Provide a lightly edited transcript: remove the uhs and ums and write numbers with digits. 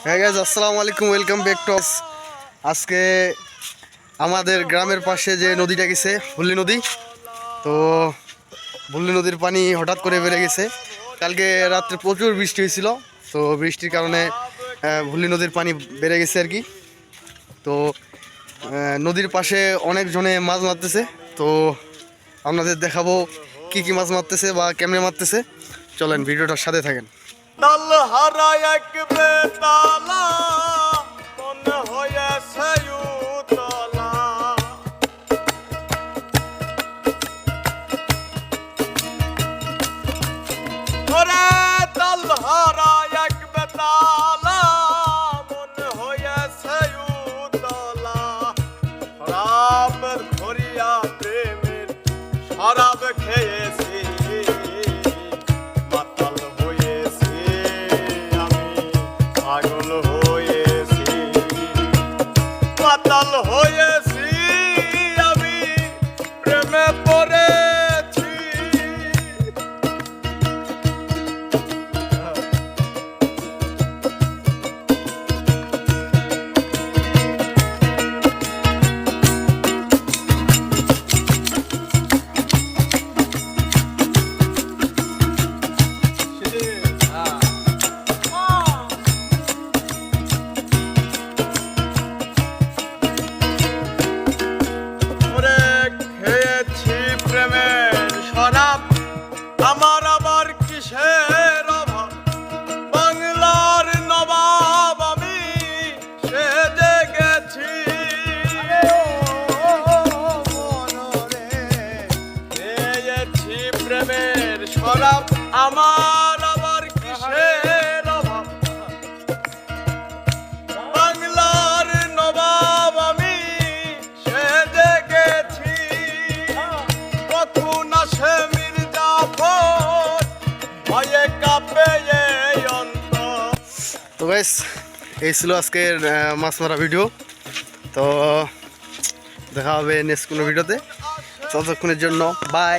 হ্যাঁ গাইজ, আসসালামু আলাইকুম, ওয়েলকাম ব্যাক টু আজকে আমাদের গ্রামের পাশে যে নদীটা গেছে ভুল্লি নদী। তো ভুল্লি নদীর পানি হঠাৎ করে বেড়ে গেছে। কালকে রাত্রে প্রচুর বৃষ্টি হয়েছিল, তো বৃষ্টির কারণে ভুল্লি নদীর পানি বেড়ে গেছে আর কি। তো নদীর পাশে অনেকজনে মাছ মারতেছে, তো আপনাদের দেখাবো কি কি মাছ মারতেছে বা কেমনে মারতেছে। চলেন ভিডিওটার সাথে থাকেন। তাল হারা এক বেতালা মনে হয়েছে উতলা ওরে তাল হারা এক বেতালা মনে হয়েছে উতলা শরাবের ধরিয়া প্রেমের শরাব খেয়েছি পাগল হয়েছি আমি প্রেমে পড়েছি। আমার আবার কিসের অভাব, বাংলার নবাব আমি সেজে গেছি। খেয়েছি প্রেমের শরাব, আমার আবার কিসের অভাব, বাংলার নবাব আমি সেজে গেছি। কখন আসে তো গাইস, এই ছিল আজকের মাছ মারা ভিডিও। তো দেখা হবে নেক্সট কোনো ভিডিওতে। ততক্ষণের জন্য বাই।